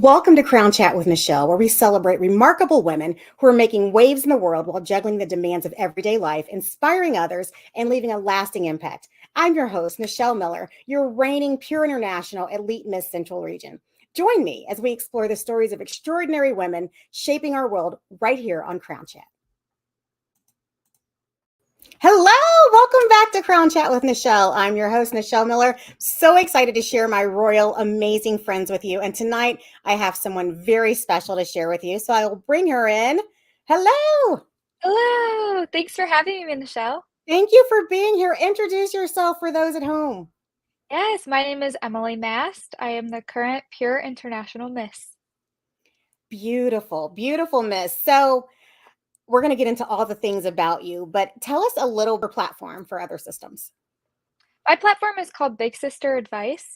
Welcome to Crown Chat with Nichelle, where we celebrate remarkable women who are making waves in the world while juggling the demands of everyday life, inspiring others, and leaving a lasting impact. I'm your host, Nichelle Miller, your reigning Pure International Elite Miss Central Region. Join me as we explore the stories of extraordinary women shaping our world right here on Crown Chat. Hello, welcome back to Crown Chat with Nichelle. I'm your host, Nichelle Miller. So excited to share my royal, amazing friends with you. And tonight I have someone very special to share with you. So I will bring her in. Hello. Hello. Thanks for having me, Michelle. Thank you for being here. Introduce yourself for those at home. Yes, my name is Emily Mast. I am the current Pure International Miss. Beautiful, beautiful miss. So we're going to get into all the things about you, but tell us a little platform for other systems. My platform is called Big Sister Advice.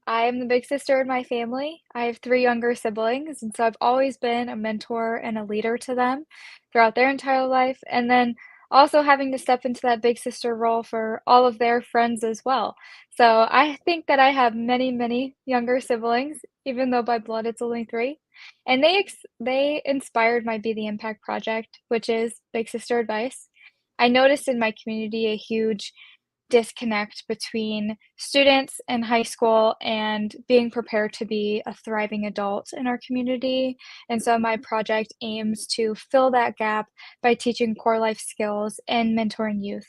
I am the big sister in my family. I have three younger siblings, and so I've always been a mentor and a leader to them throughout their entire life. And then also having to step into that big sister role for all of their friends as well. So I think that I have many, many younger siblings, even though by blood it's only three. And they inspired my Be the Impact project, which is Big Sister Advice. I noticed in my community a huge disconnect between students in high school and being prepared to be a thriving adult in our community. And so my project aims to fill that gap by teaching core life skills and mentoring youth.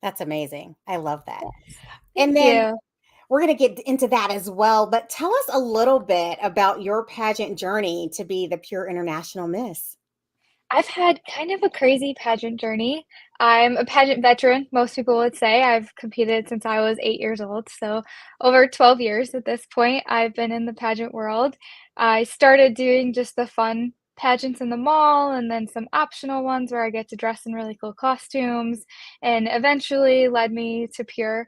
That's amazing. I love that. Yes. And Thank then you. we're going to get into that as well, but tell us a little bit about your pageant journey to be the Pure International Miss. I've had kind of a crazy pageant journey. I'm a pageant veteran, most people would say. I've competed since I was 8 years old. So, over 12 years at this point, I've been in the pageant world. I started doing just the fun pageants in the mall and then some optional ones where I get to dress in really cool costumes, and eventually led me to Pure.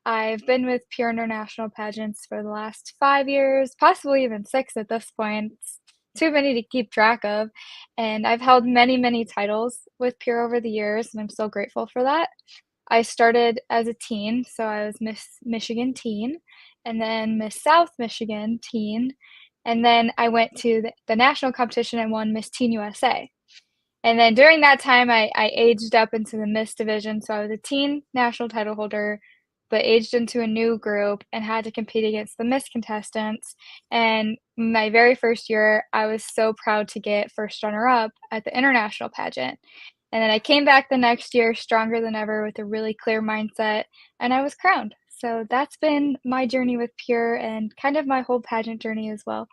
I've been with Pure International Pageants for the last 5 years, possibly even six at this point. It's too many to keep track of. And I've held many, many titles with Pure over the years, and I'm so grateful for that. I started as a teen, so I was Miss Michigan Teen, and then Miss South Michigan Teen, and then I went to the national competition and won Miss Teen USA. And then during that time, I aged up into the Miss division, so I was a teen national title holder, but aged into a new group and had to compete against the Miss contestants. And my very first year, I was so proud to get first runner up at the international pageant. And then I came back the next year stronger than ever with a really clear mindset, and I was crowned. So that's been my journey with Pure and kind of my whole pageant journey as well.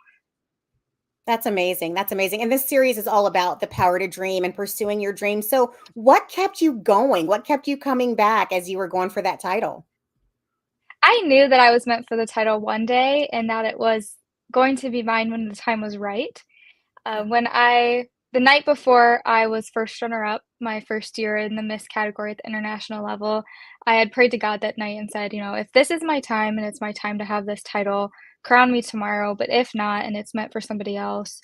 That's amazing. That's amazing. And this series is all about the power to dream and pursuing your dreams. So, what kept you going? What kept you coming back as you were going for that title? I knew that I was meant for the title one day and that it was going to be mine when the time was right. The night before I was first runner up, my first year in the Miss category at the international level, I had prayed to God that night and said, if this is my time and it's my time to have this title, crown me tomorrow. But if not, and it's meant for somebody else,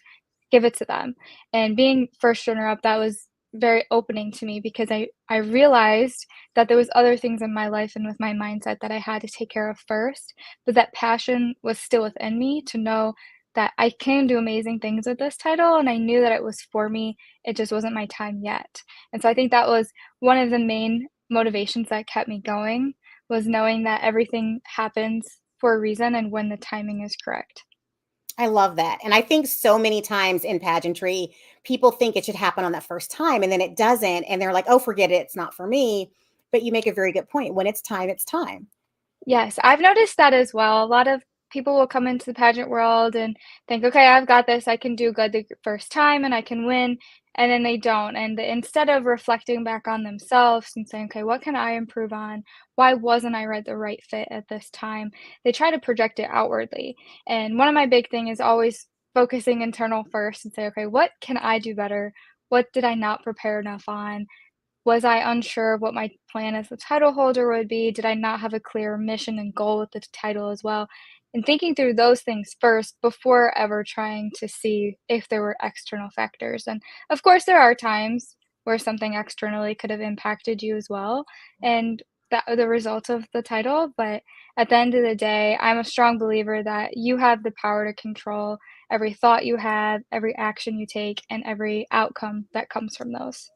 give it to them. And being first runner up, that was very opening to me because I realized that there was other things in my life and with my mindset that I had to take care of first, but that passion was still within me to know that I can do amazing things with this title, and I knew that it was for me. It just wasn't my time yet. And so I think that was one of the main motivations that kept me going, was knowing that everything happens for a reason and when the timing is correct. I love that. And I think so many times in pageantry, people think it should happen on that first time and then it doesn't. And they're like, oh, forget it. It's not for me. But you make a very good point. When it's time, it's time. Yes, I've noticed that as well. A lot of people will come into the pageant world and think, okay, I've got this. I can do good the first time and I can win. And then they don't. And instead of reflecting back on themselves and saying, okay, what can I improve on? Why wasn't I the right fit at this time? They try to project it outwardly. And one of my big thing is always focusing internal first and say, okay, what can I do better? What did I not prepare enough on? Was I unsure of what my plan as the title holder would be? Did I not have a clear mission and goal with the title as well? And thinking through those things first before ever trying to see if there were external factors. And of course, there are times where something externally could have impacted you as well. And the result of the title, but at the end of the day, I'm a strong believer that you have the power to control every thought you have, every action you take, and every outcome that comes from those.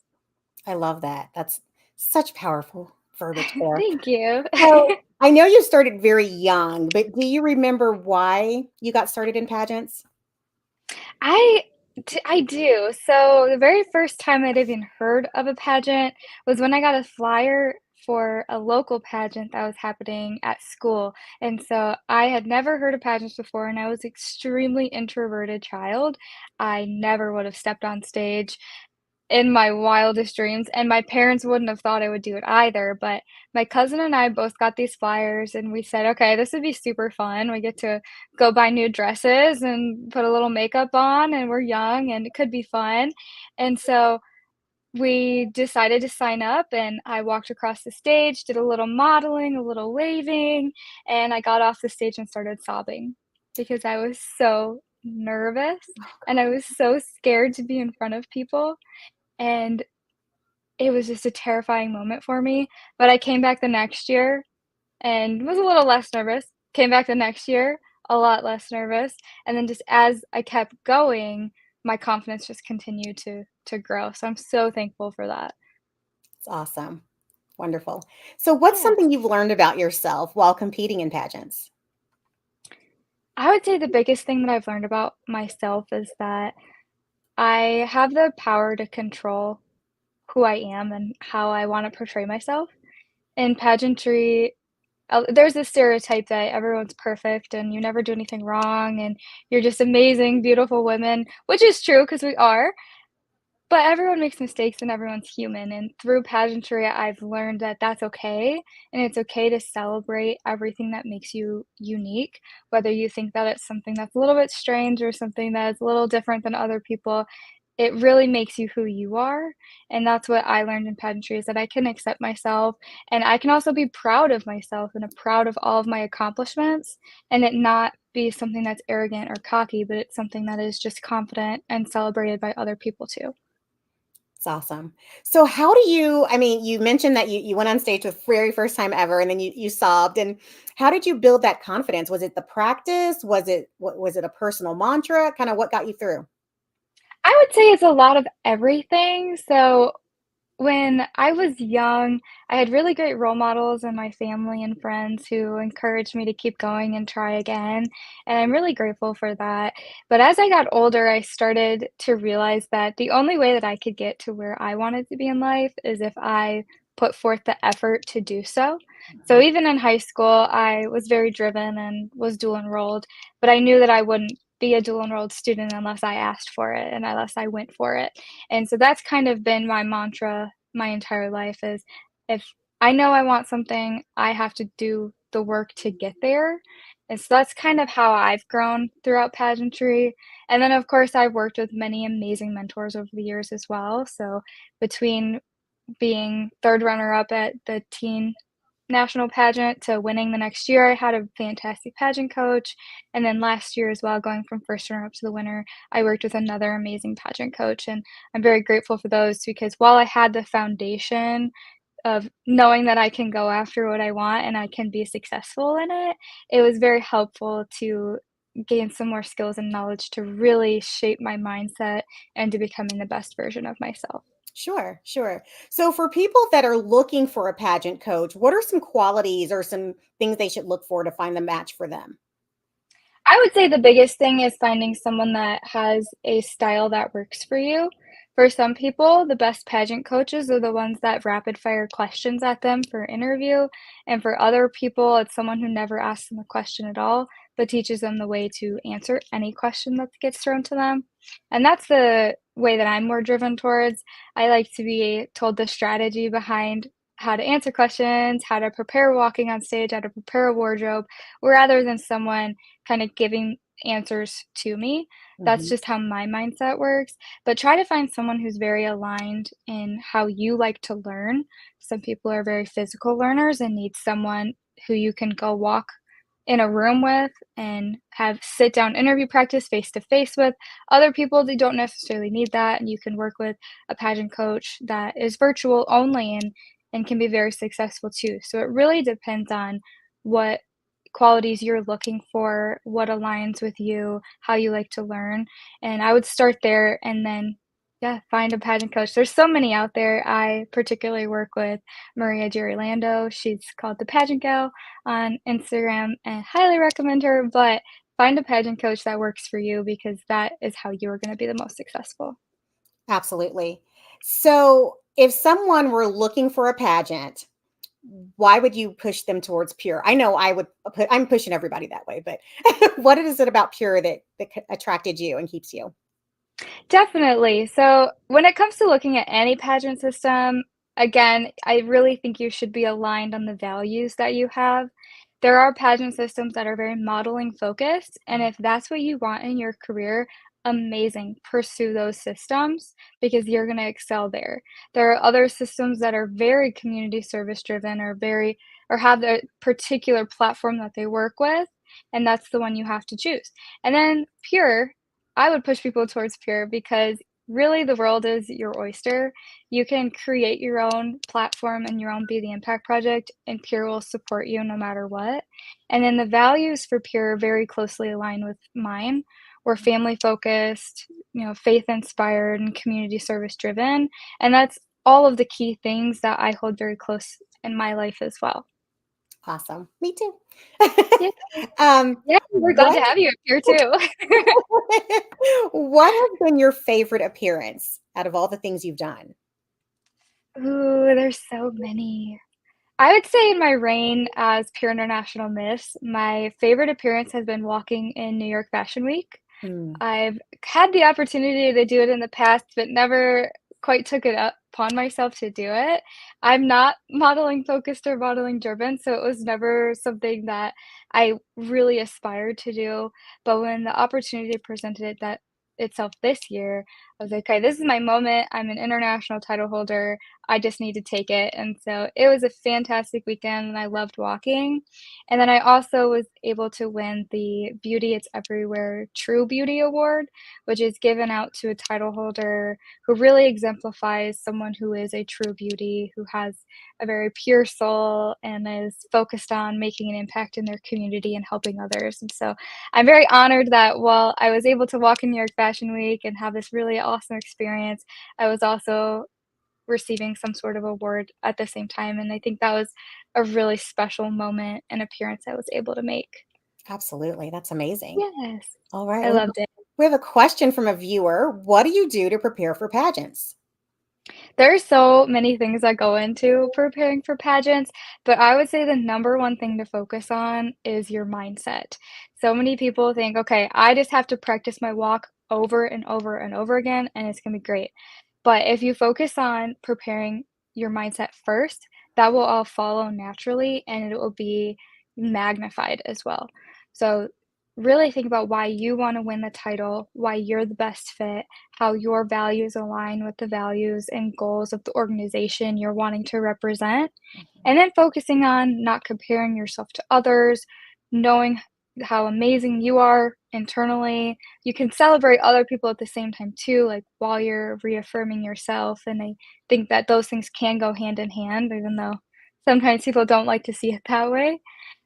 I love that. That's such powerful verbiage there. Thank you. So, I know you started very young, but do you remember why you got started in pageants? I I do. So, the very first time I'd even heard of a pageant was when I got a flyer for a local pageant that was happening at school, and so I had never heard of pageants before, and I was extremely introverted child. I never would have stepped on stage in my wildest dreams, and my parents wouldn't have thought I would do it either, but my cousin and I both got these flyers, and we said, "Okay, this would be super fun. We get to go buy new dresses and put a little makeup on, and we're young, and it could be fun." And so we decided to sign up, and I walked across the stage, did a little modeling, a little waving, and I got off the stage and started sobbing because I was so nervous, and I was so scared to be in front of people, and it was just a terrifying moment for me, but I came back the next year and was a little less nervous, came back the next year, a lot less nervous, and then just as I kept going, my confidence just continued to grow, so I'm so thankful for that. It's awesome. Wonderful. So, what's Yeah. something you've learned about yourself while competing in pageants? I would say the biggest thing that I've learned about myself is that I have the power to control who I am and how I wanna portray myself. In pageantry, there's this stereotype that everyone's perfect and you never do anything wrong and you're just amazing, beautiful women, which is true because we are, but everyone makes mistakes and everyone's human. And through pageantry, I've learned that that's okay. And it's okay to celebrate everything that makes you unique, whether you think that it's something that's a little bit strange or something that's a little different than other people. It really makes you who you are, and that's what I learned in pageantry is that I can accept myself, and I can also be proud of myself and proud of all of my accomplishments, and it not be something that's arrogant or cocky, but it's something that is just confident and celebrated by other people too. It's awesome. So, how do you, I mean, you mentioned that you went on stage the very first time ever and then you sobbed. And how did you build that confidence? Was it the practice? Was it a personal mantra? Kind of what got you through? I would say it's a lot of everything, so when I was young, I had really great role models in my family and friends who encouraged me to keep going and try again, and I'm really grateful for that. But as I got older, I started to realize that the only way that I could get to where I wanted to be in life is if I put forth the effort to do so. So Mhm. even in high school, I was very driven and was dual enrolled, but I knew that I wouldn't be a dual enrolled student unless I asked for it and unless I went for it. And so that's kind of been my mantra my entire life is if I know I want something, I have to do the work to get there. And so that's kind of how I've grown throughout pageantry. And then, of course, I've worked with many amazing mentors over the years as well. So between being third runner up at the teen national pageant to winning the next year. I had a fantastic pageant coach, and then last year as well, going from first runner up to the winner, I worked with another amazing pageant coach, and I'm very grateful for those because while I had the foundation of knowing that I can go after what I want and I can be successful in it, it was very helpful to gain some more skills and knowledge to really shape my mindset and to becoming the best version of myself. Sure, sure. So, for people that are looking for a pageant coach, what are some qualities or some things they should look for to find the match for them? I would say the biggest thing is finding someone that has a style that works for you. For some people, the best pageant coaches are the ones that rapid fire questions at them for interview. And for other people, it's someone who never asks them a question at all, but teaches them the way to answer any question that gets thrown to them. And that's the way that I'm more driven towards. I like to be told the strategy behind how to answer questions, how to prepare walking on stage, how to prepare a wardrobe, rather than someone kind of giving answers to me. That's Mhm. just how my mindset works. But try to find someone who's very aligned in how you like to learn. Some people are very physical learners and need someone who you can go walk in a room with and have sit down interview practice face to face with. Other people they don't necessarily need that and you can work with a pageant coach that is virtual only and can be very successful too. So it really depends on what qualities you're looking for, what aligns with you, how you like to learn, and I would start there and then, yeah, find a pageant coach. There's so many out there. I particularly work with Maria Gerlando. She's called the Pageant Gal on Instagram and highly recommend her, but find a pageant coach that works for you because that is how you are gonna be the most successful. Absolutely. So, if someone were looking for a pageant, why would you push them towards Pure? I know I would put I'm pushing everybody that way, but what is it about Pure that attracted you and keeps you? Definitely. So, when it comes to looking at any pageant system, again, I really think you should be aligned on the values that you have. There are pageant systems that are very modeling focused, and if that's what you want in your career, amazing. Pursue those systems because you're going to excel there. There are other systems that are very community service driven or have a particular platform that they work with, and that's the one you have to choose. And then Pure, I would push people towards Pure because really the world is your oyster. You can create your own platform and your own Be the Impact project, and Pure will support you no matter what. And then the values for Pure very closely align with mine. We're family focused, faith inspired, and community service driven. And that's all of the key things that I hold very close in my life as well. Awesome. Me too. Yeah. Yeah, we're glad What to have you up here too. what has been your favorite appearance out of all the things you've done? Ooh, there's so many. I would say in my reign as Pure International Miss, my favorite appearance has been walking in New York Fashion Week. Mm, I've had the opportunity to do it in the past, but never quite took it up upon myself to do it. I'm not modeling focused or modeling driven, so it was never something that I really aspired to do. But when the opportunity presented itself this year, I was like, okay, this is my moment. I'm an international title holder. I just need to take it. And so it was a fantastic weekend and I loved walking. And then I also was able to win the Beauty It's Everywhere True Beauty Award, which is given out to a title holder who really exemplifies someone who is a true beauty, who has a very pure soul and is focused on making an impact in their community and helping others. And so I'm very honored that while I was able to walk in New York Fashion Week and have this really awesome experience, I was also receiving some sort of award at the same time, and I think that was a really special moment and appearance I was able to make. absolutely. That's amazing. Yes, All right. I loved it. We have a question from a viewer. What do you do to prepare for pageants? There are so many things that go into preparing for pageants, but I would say the number one thing to focus on is your mindset. So many people think, okay, I just have to practice my walk over and over and over again, and it's gonna be great. But if you focus on preparing your mindset first, that will all follow naturally and it will be magnified as well. So, really think about why you want to win the title, why you're the best fit, how your values align with the values and goals of the organization you're wanting to represent, Mhm. and then focusing on not comparing yourself to others, knowing how amazing you are internally. You can celebrate other people at the same time too, like while you're reaffirming yourself. And I think that those things can go hand in hand, even though sometimes people don't like to see it that way.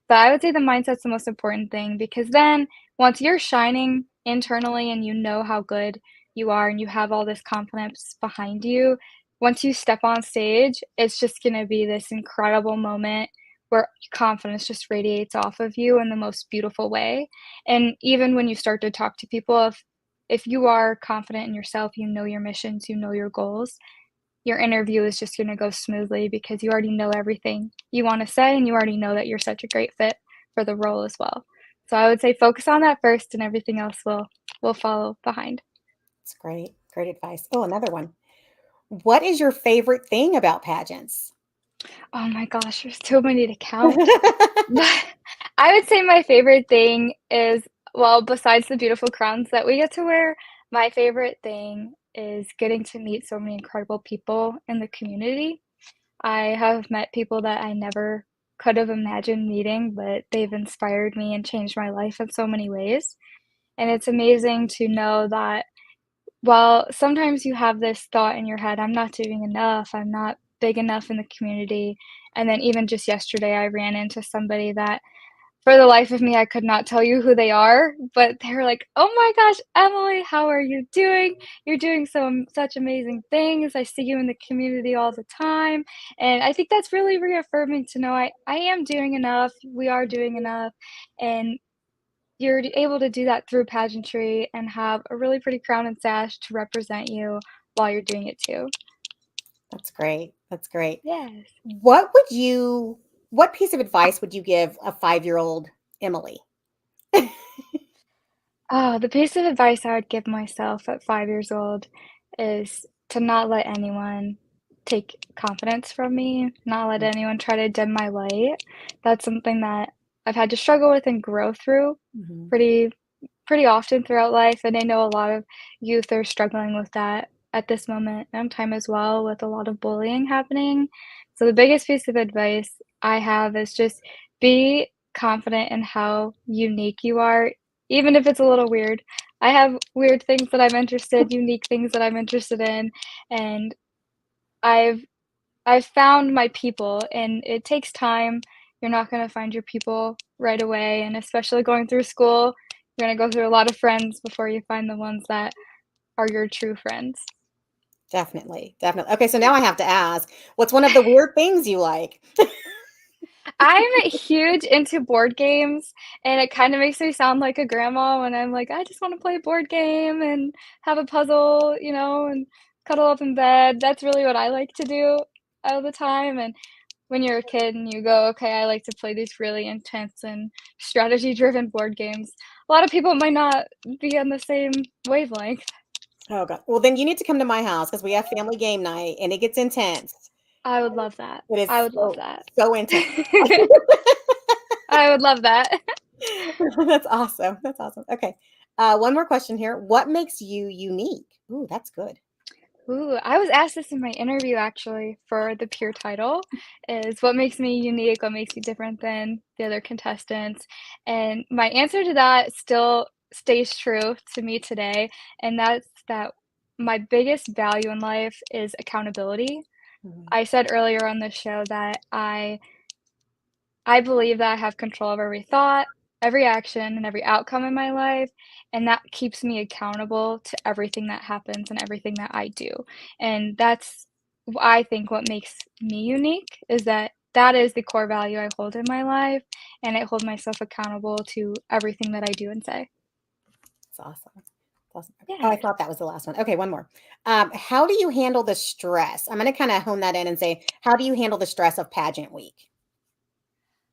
But I would say the mindset's the most important thing because then once you're shining internally and you know how good you are and you have all this confidence behind you, once you step on stage, it's just gonna be this incredible moment where confidence just radiates off of you in the most beautiful way. And even when you start to talk to people, if you are confident in yourself, you know your missions, you know your goals, your interview is just gonna go smoothly because you already know everything you wanna say, and you already know that you're such a great fit for the role as well. So I would say focus on that first and everything else will follow behind. It's great. Great advice. Oh, another one. What is your favorite thing about pageants? Oh my gosh, there's too many to count. But I would say my favorite thing is well, besides the beautiful crowns that we get to wear, my favorite thing is getting to meet so many incredible people in the community. I have met people that I never could have imagined meeting, but they've inspired me and changed my life in so many ways. And it's amazing to know that while sometimes you have this thought in your head, I'm not doing enough, I'm not big enough in the community. And then even just yesterday, I ran into somebody that for the life of me, I could not tell you who they are, but they're like, "Oh my gosh, Emily, how are you doing? You're doing such amazing things. I see you in the community all the time." And I think that's really reaffirming to know I am doing enough. We are doing enough. And you're able to do that through pageantry and have a really pretty crown and sash to represent you while you're doing it too. That's great. That's great. Yes. What piece of advice would you give a 5-year-old Emily? Oh, the piece of advice I would give myself at 5 years old is to not let anyone take confidence from me, not let anyone try to dim my light. That's something that I've had to struggle with and grow through Mhm. pretty pretty often throughout life, and I know a lot of youth are struggling with that at this moment in time as well, with a lot of bullying happening. So the biggest piece of advice I have is just be confident in how unique you are, even if it's a little weird. I have weird things that I'm interested, unique things that I'm interested in, and I've I've found my people, and it takes time. You're not gonna find your people right away, and especially going through school, you're gonna go through a lot of friends before you find the ones that are your true friends. Definitely, definitely. Okay, so now I have to ask, what's one of the weird things you like? I'm huge into board games, and it kinda makes me sound like a grandma when I'm like, "I just wanna play a board game and have a puzzle," and cuddle up in bed. That's really what I like to do all the time, and when you're a kid and you go, "Okay, I like to play these really intense and strategy-driven board games." A lot of people might not be on the same wavelength. Oh god. Well, then you need to come to my house because we have family game night and it gets intense. I would love that. It I is would love that. so intense. I would love that. That's awesome. That's awesome. Okay. One more question here. What makes you unique? Ooh, that's good. Ooh, I was asked this in my interview actually for the peer title, is what makes me unique, what makes me different than the other contestants, and my answer to that still stays true to me today, and that's that my biggest value in life is accountability. Mhm. I said earlier on the show that I believe that I have control of every thought, every action, and every outcome in my life, and that keeps me accountable to everything that happens and everything that I do. And that's I think what makes me unique is that that is the core value I hold in my life, and I hold myself accountable to everything that I do and say. That's awesome. That's awesome. Okay. Oh, I Yeah. thought that was the last one. Okay, one more. How do you handle the stress? I'm going to kind of hone that in and say, how do you handle the stress of pageant week?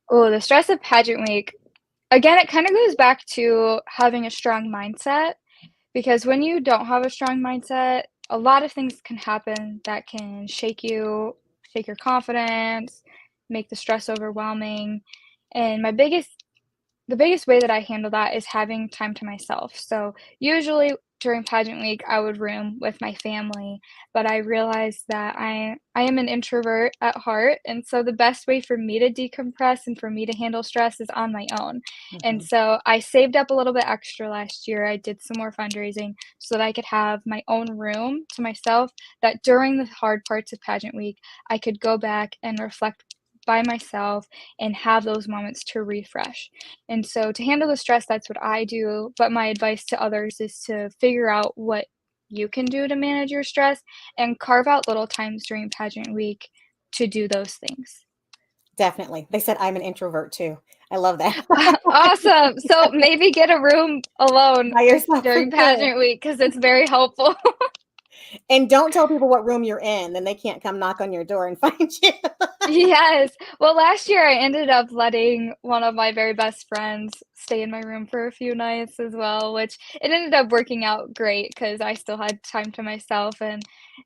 Oh, the stress of pageant week. Again, it kind of goes back to having a strong mindset. Because when you don't have a strong mindset, a lot of things can happen that can shake your confidence, make the stress overwhelming. And the biggest way that I handle that is having time to myself. So usually during pageant week, I would room with my family, but I realized that I am an introvert at heart, and so the best way for me to decompress and for me to handle stress is on my own. And Mhm. so I saved up a little bit extra last year. I did some more fundraising so that I could have my own room to myself. That during the hard parts of pageant week, I could go back and reflect by myself and have those moments to refresh. And so to handle the stress, that's what I do, but my advice to others is to figure out what you can do to manage your stress and carve out little times during pageant week to do those things. Definitely. They said I'm an introvert too. I love that. Awesome. So maybe get a room alone By yourself for during sure. pageant week because it's very helpful. And don't tell people what room you're in, then they can't come knock on your door and find you. Yes. Well, last year I ended up letting one of my very best friends stay in my room for a few nights as well, which it ended up working out great because I still had time to myself and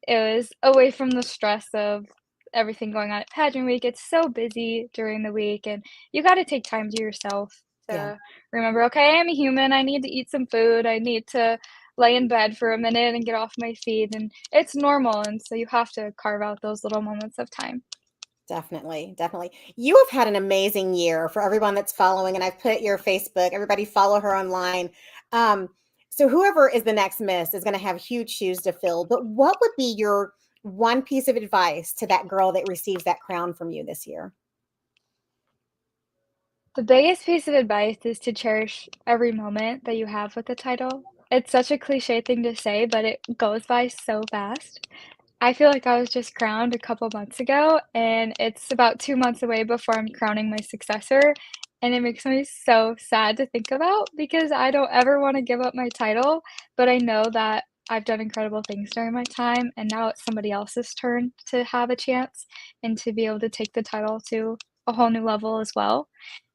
it was away from the stress of everything going on at pageant week. It's so busy during the week and you got to take time to yourself Yeah, to remember, okay, I'm a human. I need to eat some food. I need to lay in bed for a minute and get off my feet and it's normal and so you have to carve out those little moments of time. definitely, definitely. You have had an amazing year for everyone that's following, and I've put your Facebook, everybody follow her online. Um, so whoever is the next Miss is going to have huge shoes to fill, but what would be one piece of advice to that girl that receives that crown from you this year? The biggest piece of advice is to cherish every moment that you have with the title. It's such a cliche thing to say, but it goes by so fast. I feel like I was just crowned a couple months ago, and it's about 2 months away before I'm crowning my successor, and it makes me so sad to think about because I don't ever wanna give up my title, but I know that I've done incredible things during my time, and now it's somebody else's turn to have a chance and to be able to take the title to a whole new level as well.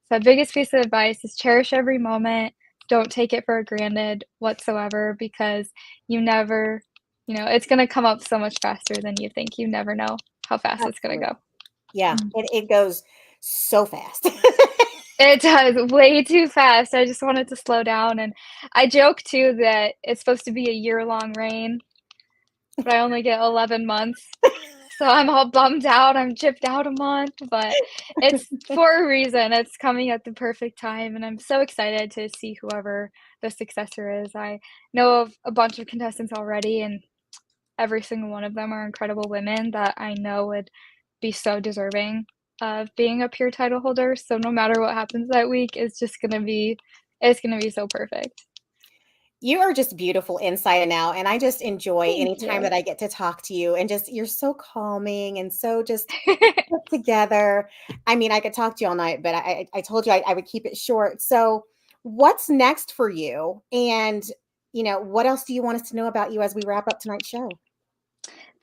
So biggest piece of advice is cherish every moment, don't take it for granted whatsoever because you never it's gonna come up so much faster than you think. You never know how fast it's gonna Absolutely. go. Yeah, Mm. it goes so fast. It does, way too fast. I just want it to slow down, and I joke too that it's supposed to be a year-long reign, but I only get 11 months. So I'm all bummed out, I'm chipped out a month, but it's for a reason. It's coming at the perfect time, and I'm so excited to see whoever the successor is. I know of a bunch of contestants already, and every single one of them are incredible women that I know would be so deserving of being a peer title holder, so no matter what happens that week, it's gonna be so perfect. You are just beautiful inside and out, and I just enjoy Thank any time you. that I get to talk to you, and just you're so calming and so just put together. I mean, I could talk to you all night, but I told you I would keep it short. So, what's next for you? And, what else do you want us to know about you as we wrap up tonight's show?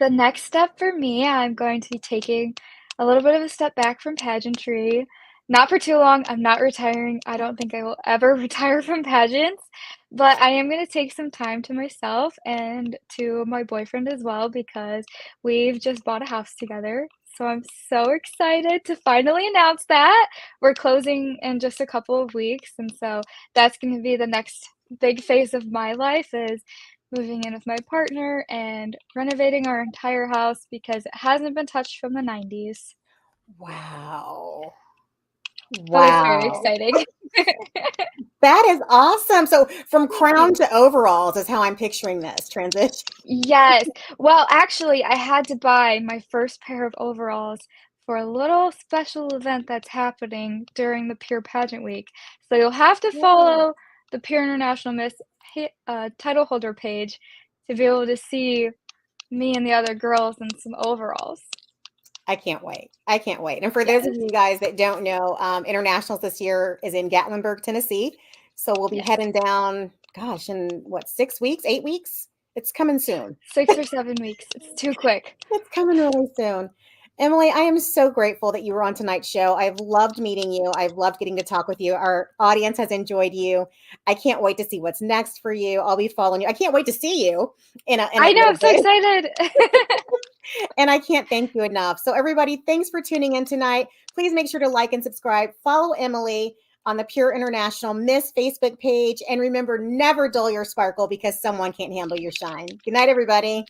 The next step for me, I'm going to be taking a little bit of a step back from pageantry. Not for too long. I'm not retiring. I don't think I will ever retire from pageants, but I am going to take some time to myself and to my boyfriend as well because we've just bought a house together. So I'm so excited to finally announce that. We're closing in just a couple of weeks, and so that's going to be the next big phase of my life is moving in with my partner and renovating our entire house because it hasn't been touched from the 90s. Wow. But it's very Wow. exciting. That is awesome. So, from Thank crown you. to overalls is how I'm picturing this transition. Yes. Well, actually, I had to buy my first pair of overalls for a little special event that's happening during the Peer Pageant Week. So you'll have to Yeah. follow the Peer International Miss title holder page to be able to see me and the other girls in some overalls. I can't wait. I can't wait. And for those of Yes. you guys that don't know, internationals this year is in Gatlinburg, Tennessee. So we'll be Yes. heading down, gosh, in what, 6 weeks, 8 weeks? It's coming soon. 6 or 7 weeks. It's too quick. It's coming really soon. Emily, I am so grateful that you were on tonight's show. I've loved meeting you. I've loved getting to talk with you. Our audience has enjoyed you. I can't wait to see what's next for you. I'll be following you. I can't wait to see you in a I know, little I'm so bit. excited. And I can't thank you enough. So, everybody, thanks for tuning in tonight. Please make sure to like and subscribe. Follow Emily on the Pure International Miss Facebook page. And remember, never dull your sparkle because someone can't handle your shine. Good night, everybody.